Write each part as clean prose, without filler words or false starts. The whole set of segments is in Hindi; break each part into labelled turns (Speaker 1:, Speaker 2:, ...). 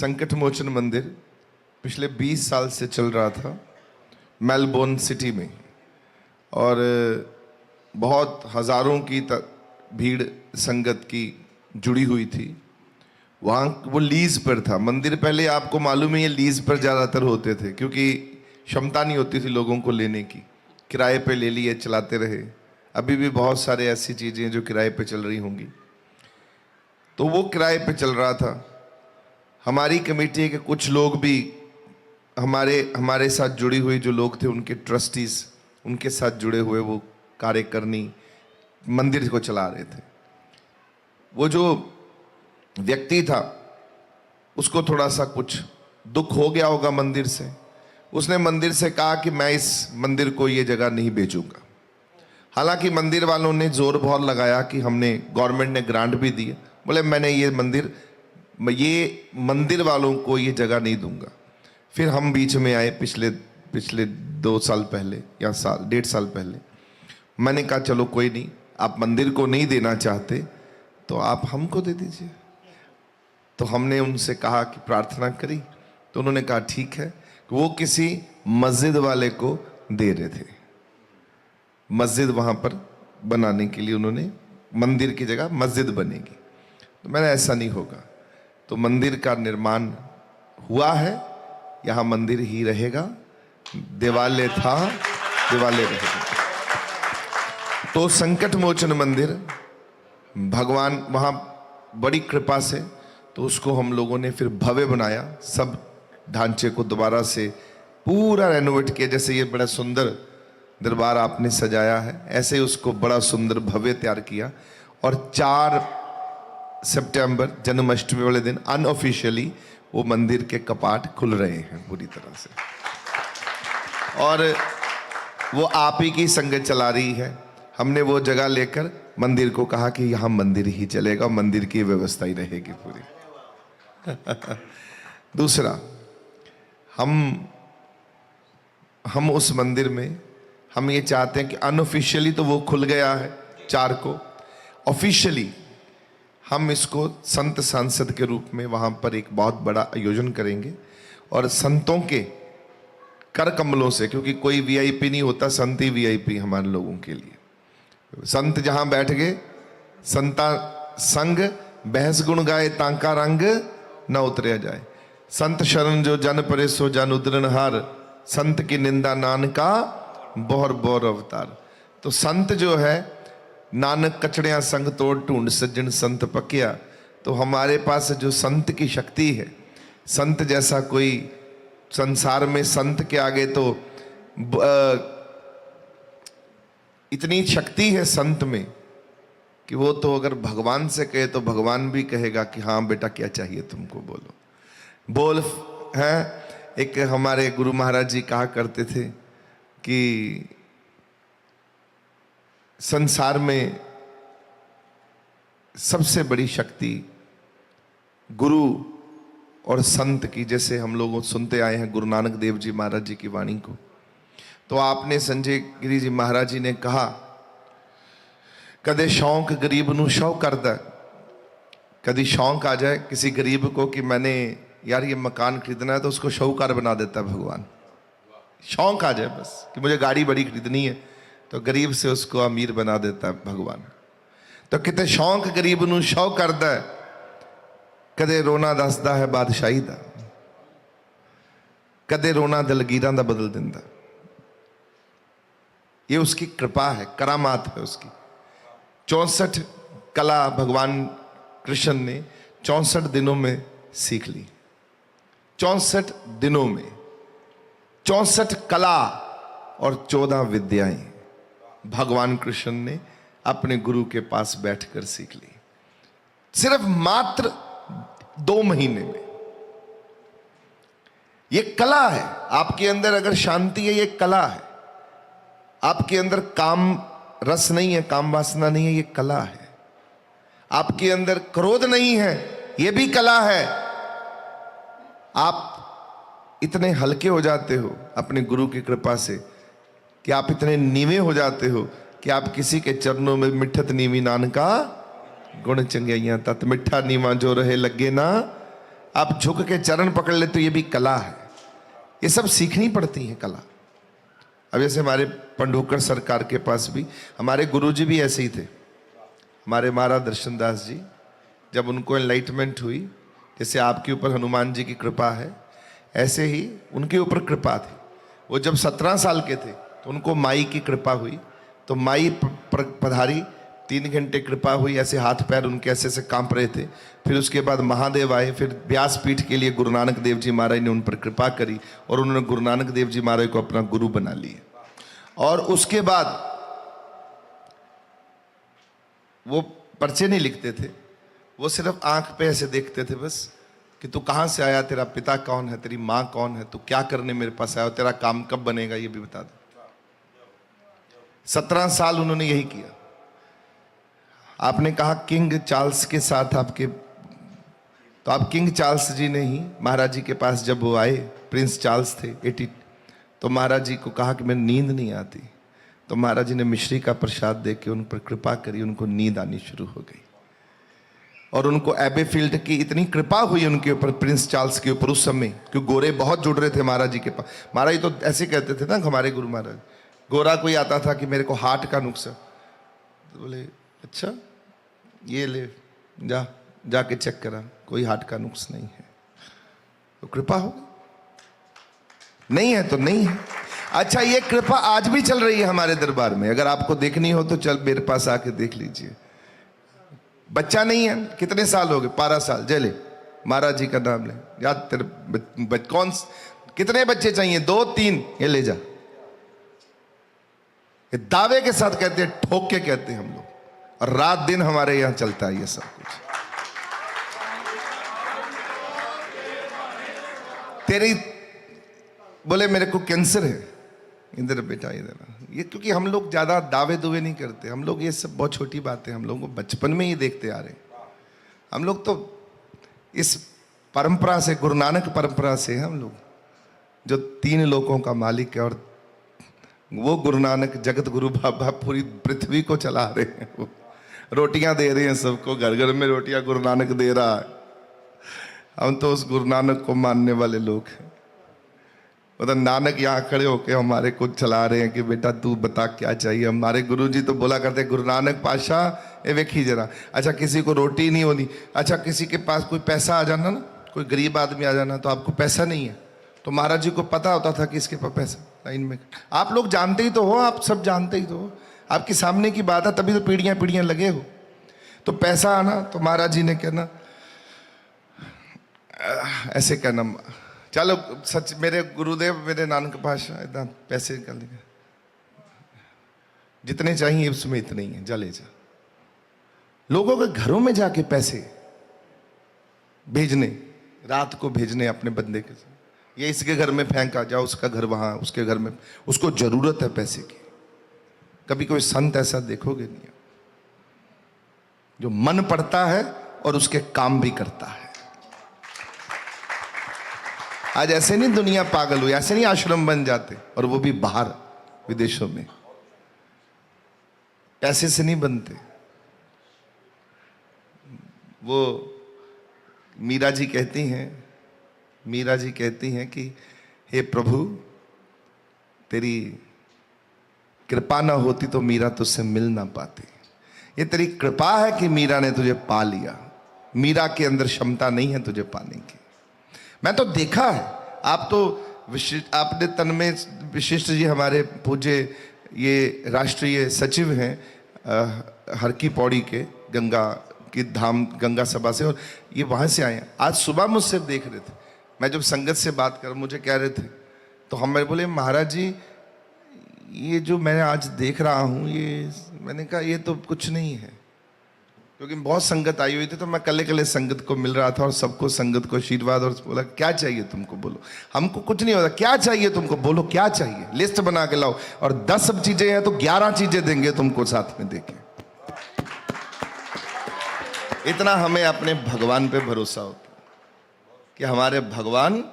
Speaker 1: संकट मोचन मंदिर पिछले 20 साल से चल रहा था मेलबोर्न सिटी में, और बहुत हज़ारों की भीड़ संगत की जुड़ी हुई थी। वहाँ वो लीज पर था मंदिर। पहले आपको मालूम है ये लीज पर ज़्यादातर होते थे, क्योंकि क्षमता नहीं होती थी लोगों को लेने की। किराए पे ले लिए, चलाते रहे। अभी भी बहुत सारे ऐसी चीज़ें जो किराए पे चल रही होंगी। तो वो किराए पे चल रहा था। हमारी कमेटी के कुछ लोग भी हमारे साथ जुड़ी हुई जो लोग थे, उनके ट्रस्टीज, उनके साथ जुड़े हुए वो कार्यकर्नी मंदिर को चला रहे थे। वो जो व्यक्ति था उसको थोड़ा सा कुछ दुख हो गया होगा मंदिर से। उसने मंदिर से कहा कि मैं इस मंदिर को ये जगह नहीं बेचूंगा। हालांकि मंदिर वालों ने जोर बहुत लगाया कि हमने, गवर्नमेंट ने ग्रांट भी दी। बोले मैंने ये मंदिर वालों को ये जगह नहीं दूंगा। फिर हम बीच में आए पिछले 2 साल पहले या 1.5 साल पहले। मैंने कहा चलो कोई नहीं, आप मंदिर को नहीं देना चाहते तो आप हमको दे दीजिए। तो हमने उनसे कहा कि प्रार्थना करी, तो उन्होंने कहा ठीक है। वो किसी मस्जिद वाले को दे रहे थे। मस्जिद वहाँ पर बनाने के लिए उन्होंने, मंदिर की जगह मस्जिद बनेगी। तो मैंने ऐसा नहीं होगा। तो मंदिर का निर्माण हुआ है, यहाँ मंदिर ही रहेगा। देवालय था, देवालय रहेगा। तो संकट मोचन मंदिर, भगवान वहाँ बड़ी कृपा से, तो उसको हम लोगों ने फिर भव्य बनाया। सब ढांचे को दोबारा से पूरा रेनोवेट किया। जैसे ये बड़ा सुंदर दरबार आपने सजाया है, ऐसे ही उसको बड़ा सुंदर भव्य तैयार किया। और 4 सितंबर जन्माष्टमी वाले दिन अनऑफिशियली वो मंदिर के कपाट खुल रहे हैं पूरी तरह से। और वो आप ही की संगत चला रही है। हमने वो जगह लेकर मंदिर को कहा कि यहाँ मंदिर ही चलेगा, मंदिर की व्यवस्था ही रहेगी पूरी। दूसरा, हम उस मंदिर में हम ये चाहते हैं कि अनऑफिशियली तो वो खुल गया है 4 को, ऑफिशियली हम इसको संत सांसद के रूप में वहाँ पर एक बहुत बड़ा आयोजन करेंगे। और संतों के कर कमलों से, क्योंकि कोई वीआईपी नहीं होता, संत ही वीआईपी हमारे लोगों के लिए। संत जहाँ बैठ गए, संता संग बहस गुण गाए, तांका रंग न उतरे जाए। संत शरण जो जन परे सो जन उदरण हार, संत की निंदा नानका बोहर बोहर अवतार। तो संत जो है, नानक कचड़िया संग तोड़ ढूंढ सज्जन संत पकिया। तो हमारे पास जो संत की शक्ति है, संत जैसा कोई संसार में, संत के आगे तो इतनी शक्ति है संत में कि वो तो अगर भगवान से कहे तो भगवान भी कहेगा कि हाँ बेटा क्या चाहिए तुमको, बोल है। एक हमारे गुरु महाराज जी कहा करते थे कि संसार में सबसे बड़ी शक्ति गुरु और संत की, जैसे हम लोग सुनते आए हैं गुरु नानक देव जी महाराज जी की वाणी को। तो आपने संजय गिरी जी महाराज जी ने कहा, कदे शौक गरीब नू शौक करदा। कभी शौक आ जाए किसी गरीब को कि मैंने यार ये मकान खरीदना है, तो उसको शौकार बना देता है भगवान। शौक आ जाए बस कि मुझे गाड़ी बड़ी खरीदनी है, तो गरीब से उसको अमीर बना देता है भगवान। तो किते शौक गरीब नू शौक करदा है, कदे रोना दसदा है बादशाही दा, कदे रोना दलगीरां दा बदल दिंदा। ये उसकी कृपा है, करामात है उसकी। 64 कला भगवान कृष्ण ने 64 दिनों में सीख ली। 64 दिनों में 64 कला और 14 विद्याएं भगवान कृष्ण ने अपने गुरु के पास बैठकर सीख ली, सिर्फ मात्र 2 महीने में। ये कला है आपके अंदर। अगर शांति है, ये कला है आपके अंदर। काम रस नहीं है, काम वासना नहीं है, ये कला है आपके अंदर। क्रोध नहीं है, ये भी कला है। आप इतने हल्के हो जाते हो अपने गुरु की कृपा से कि आप इतने नीवे हो जाते हो कि आप किसी के चरणों में मिठत नीवी नानका गुण चंगियाइयां तत मिठा नीवा जो रहे लगे ना आप झुक के चरण पकड़ ले तो ये भी कला है। ये सब सीखनी पड़ती है कला। अब जैसे हमारे पंडोकर सरकार के पास भी हमारे गुरुजी भी ऐसे ही थे। हमारे महाराज दर्शन दास जी, जब उनको एनलाइटमेंट हुई, जैसे आपके ऊपर हनुमान जी की कृपा है, ऐसे ही उनके ऊपर कृपा थी। वो जब 17 साल के थे तो उनको माई की कृपा हुई, तो माई पधारी, 3 घंटे कृपा हुई, ऐसे हाथ पैर उनके ऐसे ऐसे कांप रहे थे। फिर उसके बाद महादेव आए, फिर व्यासपीठ के लिए गुरु नानक देव जी महाराज ने उन पर कृपा करी और उन्होंने गुरु नानक देव जी महाराज को अपना गुरु बना लिया। और उसके बाद वो पर्चे नहीं लिखते थे, वो सिर्फ आंख पे ऐसे देखते थे बस कि तू कहाँ से आया, तेरा पिता कौन है, तेरी माँ कौन है, तू क्या करने मेरे पास आया, तेरा काम कब बनेगा ये भी बता दे। 17 साल उन्होंने यही किया। आपने कहा किंग चार्ल्स के साथ आपके, तो आप किंग चार्ल्स जी ने ही महाराज जी के पास जब वो आए, प्रिंस चार्ल्स थे 80, तो महाराज जी को कहा कि मेरी नींद नहीं आती, तो महाराज जी ने मिश्री का प्रसाद दे के उन पर कृपा करी, उनको नींद आनी शुरू हो गई। और उनको एबेफील्ड की इतनी कृपा हुई उनके ऊपर, प्रिंस चार्ल्स के ऊपर उस समय, क्योंकि गोरे बहुत जुड़ रहे थे महाराज जी के पास। महाराज जी तो ऐसे कहते थे ना हमारे गुरु महाराज, गोरा कोई आता था कि मेरे को हार्ट का नुक्स है, तो बोले अच्छा ये ले जाके चेक करा, कोई हार्ट का नुक्स नहीं है। तो कृपा हो, नहीं है तो नहीं है। अच्छा, ये कृपा आज भी चल रही है हमारे दरबार में। अगर आपको देखनी हो तो चल मेरे पास आके देख लीजिए। बच्चा नहीं है, कितने साल हो गए, 12 साल, जय महाराज जी का नाम ले, याद तेरे कौन कितने बच्चे चाहिए, 2 3, ये ले जा। ये दावे के साथ कहते हैं, ठोक के कहते हैं हम लोग, और रात दिन हमारे यहां चलता है ये सब कुछ। तेरी बोले मेरे को कैंसर है, इधर बेटा इधर, ये क्योंकि हम लोग ज्यादा दावे दुवे नहीं करते। हम लोग ये सब बहुत छोटी बातें हम लोगों को बचपन में ही देखते आ रहे। हम लोग तो इस परंपरा से, गुरु नानक परंपरा से, हम लोग जो 3 लोकों का मालिक है, और वो गुरु नानक जगत गुरु बाबा पूरी पृथ्वी को चला रहे हैं। वो रोटियां दे रहे हैं सबको, घर घर में रोटियां गुरु नानक दे रहा है। हम तो उस गुरु नानक को मानने वाले लोग हैं। मतलब नानक यहाँ खड़े होके हमारे को चला रहे हैं कि बेटा तू बता क्या चाहिए। हमारे गुरुजी तो बोला करते, गुरु नानक पाशाह ये वेखी जरा, अच्छा किसी को रोटी नहीं होनी, अच्छा किसी के पास कोई पैसा आ जाना ना, कोई गरीब आदमी आ जाना, तो आपको पैसा नहीं है, तो महाराज जी को पता होता था कि इसके पास पैसा, लाइन में। आप लोग जानते ही तो हो, आप सब जानते ही तो हो, आपके सामने की बात है, तभी तो पीढ़ियां पीढ़ियां लगे हो। तो पैसा आना तो महाराज जी ने कहना, ऐसे कहना, चलो सच मेरे गुरुदेव मेरे नानक पाशाह इतना पैसे कर लेंगे, जितने चाहिए उसमें इतने ही है, जा ले जा। लोगों के घरों में जाके पैसे भेजने, रात को भेजने अपने बंदे के साथ, ये इसके घर में फेंका, जाओ उसका घर वहां, उसके घर में, उसको जरूरत है पैसे की। कभी कोई संत ऐसा देखोगे नहीं जो मन पड़ता है और उसके काम भी करता है। आज ऐसे नहीं दुनिया पागल हुई, ऐसे नहीं आश्रम बन जाते, और वो भी बाहर विदेशों में, पैसे से नहीं बनते। वो मीरा जी कहती हैं कि हे प्रभु तेरी कृपा ना होती तो मीरा तुझसे मिल ना पाती। ये तेरी कृपा है कि मीरा ने तुझे पा लिया, मीरा के अंदर क्षमता नहीं है तुझे पाने की। मैं तो देखा है, आप तो विशिष्ट, आपने तन्मय विशिष्ट जी हमारे पूज्य ये राष्ट्रीय सचिव हैं हर की पौड़ी के, गंगा की धाम गंगा सभा से, और ये वहाँ से आए हैं। आज सुबह मुझसे देख रहे थे, मैं जब संगत से बात कर, मुझे कह रहे थे, तो हम बोले महाराज जी ये जो मैं आज देख रहा हूँ, ये मैंने कहा ये तो कुछ नहीं है, क्योंकि बहुत संगत आई हुई थी, तो मैं कले कले संगत को मिल रहा था और सबको संगत को आशीर्वाद, और बोला क्या चाहिए तुमको, बोलो हमको कुछ नहीं होता, क्या चाहिए तुमको, बोलो क्या चाहिए, लिस्ट बना के लाओ, और 10 चीजें हैं तो 11 चीजें देंगे तुमको साथ में देके। इतना हमें अपने भगवान पे भरोसा होता कि हमारे भगवान,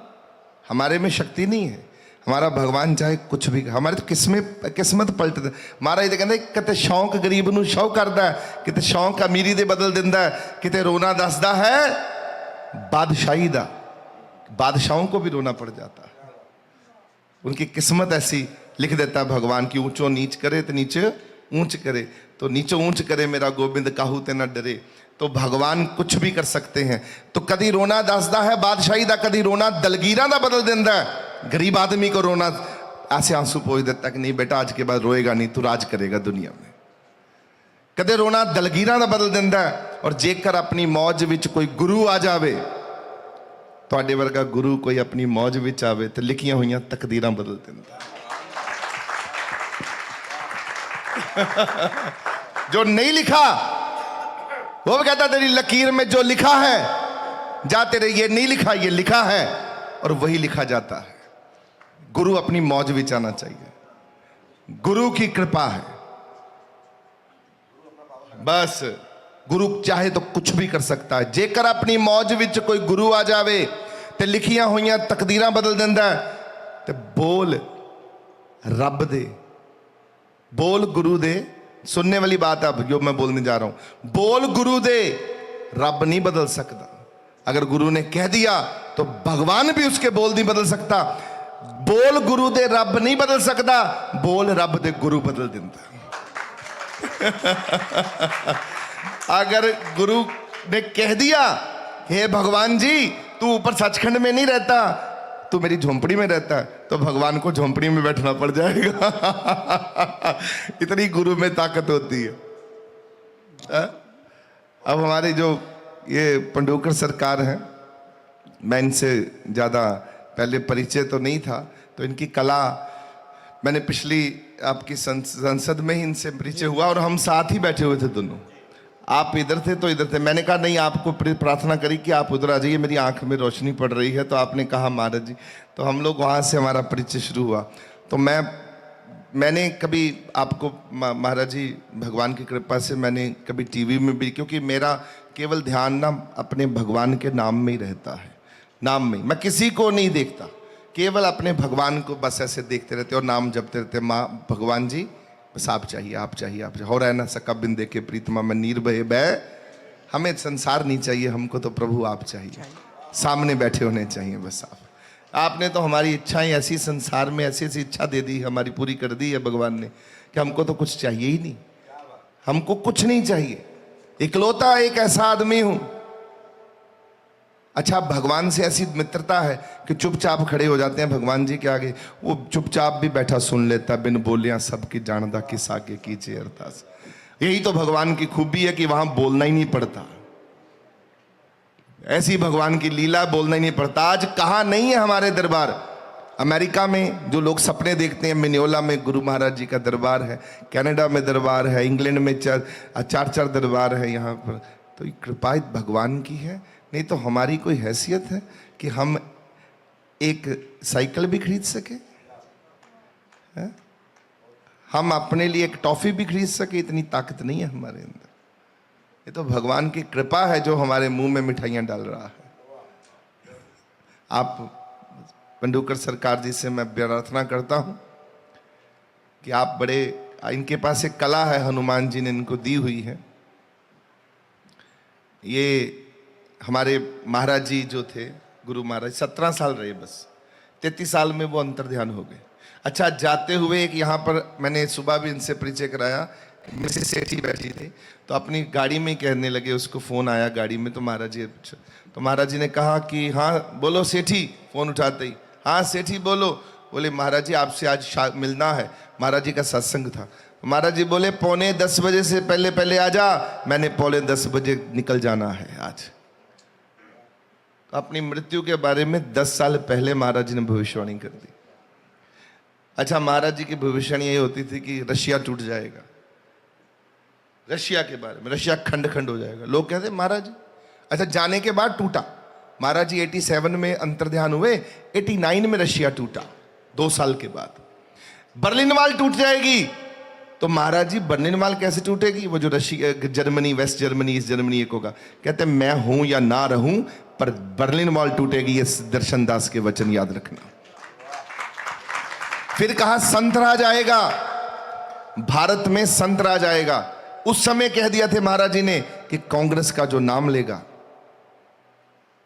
Speaker 1: हमारे में शक्ति नहीं है, हमारा भगवान चाहे कुछ भी, हमारे तो किस्मत पलट दे। महाराज कहते किते शौक गरीब नूं शौक करदा है, किते शौक अमीरी दे बदल दिंदा है, किते रोना दसदा है बादशाही दा, बादशाहों को भी रोना पड़ जाता है। उनकी किस्मत ऐसी लिख देता है भगवान की, ऊंचो नीच करे तो नीचे ऊंच करे, तो नीचो ऊंच करे मेरा गोबिंद काहू ते न डरे। तो भगवान कुछ भी कर सकते हैं। तो कदी रोना दसदा है बादशाही दा, कदी रोना दलगीरां दा बदल देंदा है। गरीब आदमी को रोना ऐसे आंसू पोंछ देता कि नहीं बेटा आज के बाद रोएगा नहीं, तू राज करेगा दुनिया में। कदे रोना दलगीरां दा बदल देंदा है। और जेकर अपनी मौज विच कोई गुरु आ जावे, तुहाडे वर्गा गुरु कोई अपनी मौज विच आवे तो लिखियां हुई तकदीरां बदल देंदा। जो नहीं लिखा वो भी कहता तेरी लकीर में जो लिखा है, जा तेरे ये नहीं लिखा ये लिखा है, और वही लिखा जाता है। गुरु अपनी मौज विच आना चाहिए, गुरु की कृपा है बस। गुरु चाहे तो कुछ भी कर सकता है। जेकर अपनी मौज विच कोई गुरु आ जावे ते लिखियां हुई तकदीरां बदल देंदा है। ते बोल रब दे, बोल गुरु दे, सुनने वाली बात है अब जो मैं बोलने जा रहा हूं। बोल गुरु दे, रब नहीं बदल सकता। अगर गुरु ने कह दिया तो भगवान भी उसके बोल नहीं बदल सकता। बोल गुरु दे रब नहीं बदल सकता, बोल रब दे गुरु बदल देता। अगर गुरु ने कह दिया हे भगवान जी तू ऊपर सचखंड में नहीं रहता, तू मेरी झोंपड़ी में रहता है, तो भगवान को झोंपड़ी में बैठना पड़ जाएगा। इतनी गुरु में ताकत होती है। अब हमारे जो ये पंडोकर सरकार हैं, मैं इनसे ज़्यादा पहले परिचय तो नहीं था, तो इनकी कला मैंने पिछली आपकी संसद में ही इनसे परिचय हुआ और हम साथ ही बैठे हुए थे दोनों। आप इधर थे तो इधर थे। मैंने कहा नहीं, आपको प्रार्थना करी कि आप उधर आ जाइए, मेरी आंख में रोशनी पड़ रही है। तो आपने कहा महाराज जी, तो हम लोग वहाँ से हमारा परिचय शुरू हुआ। तो मैंने कभी आपको महाराज जी भगवान की कृपा से मैंने कभी टीवी में भी, क्योंकि मेरा केवल ध्यान ना अपने भगवान के नाम में ही रहता है, नाम में। मैं किसी को नहीं देखता, केवल अपने भगवान को बस ऐसे देखते रहते और नाम जपते रहते। माँ भगवान जी बस आप चाहिए, आप चाहिए, आप चाहिए। हो रहा है ना सका बिन देखे प्रीतमा में नीर बहे बह। हमें संसार नहीं चाहिए, हमको तो प्रभु आप चाहिए, सामने बैठे होने चाहिए बस आप। आपने तो हमारी इच्छाएं ऐसी संसार में ऐसी ऐसी इच्छा दे दी, हमारी पूरी कर दी है भगवान ने, कि हमको तो कुछ चाहिए ही नहीं, हमको कुछ नहीं चाहिए। इकलौता एक ऐसा आदमी हूं। अच्छा, भगवान से ऐसी मित्रता है कि चुपचाप खड़े हो जाते हैं भगवान जी के आगे, वो चुपचाप भी बैठा सुन लेता, बिन बोलिया सबकी जानदा किस आगे कीजिए अरदास। यही तो भगवान की खूबी है कि वहां बोलना ही नहीं पड़ता। ऐसी भगवान की लीला, बोलना ही नहीं पड़ता। आज कहाँ नहीं है हमारे दरबार। अमेरिका में जो लोग सपने देखते हैं, मिनियोला में गुरु महाराज जी का दरबार है, कनाडा में दरबार है, इंग्लैंड में चार दरबार है यहाँ पर। तो ये कृपा भगवान की है। नहीं तो हमारी कोई हैसियत है कि हम एक साइकिल भी खरीद सके, हम अपने लिए एक टॉफी भी खरीद सके, इतनी ताकत नहीं है हमारे अंदर। ये तो भगवान की कृपा है जो हमारे मुंह में मिठाइयां डाल रहा है। आप पंडोकर सरकार जी से मैं प्रार्थना करता हूं कि आप बड़े, इनके पास एक कला है, हनुमान जी ने इनको दी हुई है। ये हमारे महाराज जी जो थे, गुरु महाराज 17 साल रहे, बस 33 साल में वो अंतर्ध्यान हो गए। अच्छा, जाते हुए एक यहाँ पर मैंने सुबह भी इनसे परिचय कराया, मिसेस सेठी बैठी थी, तो अपनी गाड़ी में कहने लगे, उसको फ़ोन आया गाड़ी में, तो महाराज जी, तो महाराज जी ने कहा कि हाँ बोलो सेठी, फ़ोन उठाते ही, हाँ सेठी बोलो। बोले महाराज जी आपसे आज मिलना है। महाराज जी का सत्संग था। महाराज जी बोले 9:45 बजे से पहले पहले आ जा। मैंने 9:45 बजे निकल जाना है आज। तो अपनी मृत्यु के बारे में 10 साल पहले महाराज जी ने भविष्यवाणी कर दी। अच्छा, महाराज जी की भविष्यवाणी यही होती थी कि रशिया टूट जाएगा, रशिया के बारे में, रशिया खंड खंड हो जाएगा। लोग कहते महाराज जी, अच्छा जाने के बाद टूटा। महाराज जी 87 में अंतर्ध्यान हुए, 89 में रशिया टूटा, 2 साल के बाद। बर्लिन वॉल टूट जाएगी, तो महाराज जी बर्लिन वॉल कैसे टूटेगी? वो जो Russia, Germany, West Germany, East Germany एक होगा। कहते मैं हूं या ना रहूं पर बर्लिन वॉल टूटेगी, ये दर्शन दास के वचन याद रखना। फिर कहा संत राज आएगा, भारत में संत राज आएगा। उस समय कह दिया थे महाराज जी ने कि कांग्रेस का जो नाम लेगा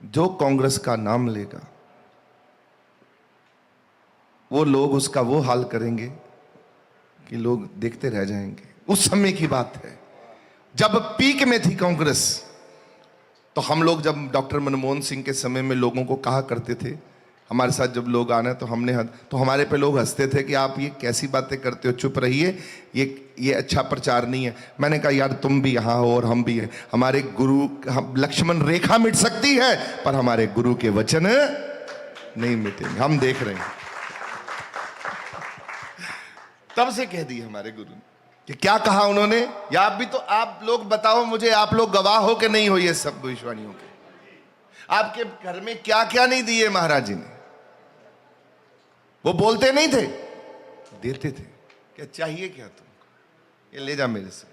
Speaker 1: जो कांग्रेस का नाम लेगा वो लोग उसका वो हाल करेंगे कि लोग देखते रह जाएंगे। उस समय की बात है जब पीक में थी कांग्रेस। तो हम लोग जब डॉक्टर मनमोहन सिंह के समय में लोगों को कहा करते थे, हमारे साथ जब लोग आना तो तो हमारे पे लोग हंसते थे कि आप ये कैसी बातें करते हो, चुप रहिए, ये अच्छा प्रचार नहीं है। मैंने कहा यार तुम भी यहाँ हो और हम भी हैं। हमारे गुरु, हम लक्ष्मण रेखा मिट सकती है पर हमारे गुरु के वचन नहीं मिटेंगे। हम देख रहे हैं, तब से कह दी हमारे गुरु ने कि क्या कहा उन्होंने। या आप भी, तो आप लोग बताओ मुझे, आप लोग गवाह हो कि नहीं हो ये सब भविष्यवाणियों के। आपके घर में क्या क्या नहीं दिए महाराज जी ने। वो बोलते नहीं थे, देते थे। क्या चाहिए क्या तुमको, ये ले जा मेरे से।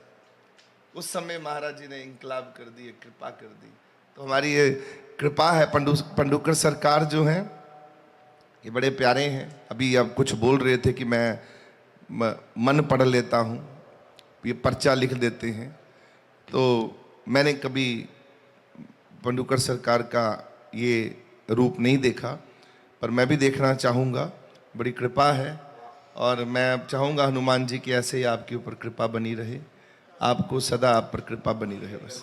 Speaker 1: उस समय महाराज जी ने इंकलाब कर दी, कृपा कर दी। तो हमारी ये कृपा है। पंडुकर सरकार जो हैं ये बड़े प्यारे हैं। अभी अब कुछ बोल रहे थे कि मैं मन पढ़ लेता हूँ, ये पर्चा लिख देते हैं। तो मैंने कभी पंडुकर सरकार का ये रूप नहीं देखा, पर मैं भी देखना चाहूँगा। बड़ी कृपा है और मैं चाहूँगा हनुमान जी की ऐसे ही आपके ऊपर कृपा बनी रहे, आपको सदा आप पर कृपा बनी रहे बस।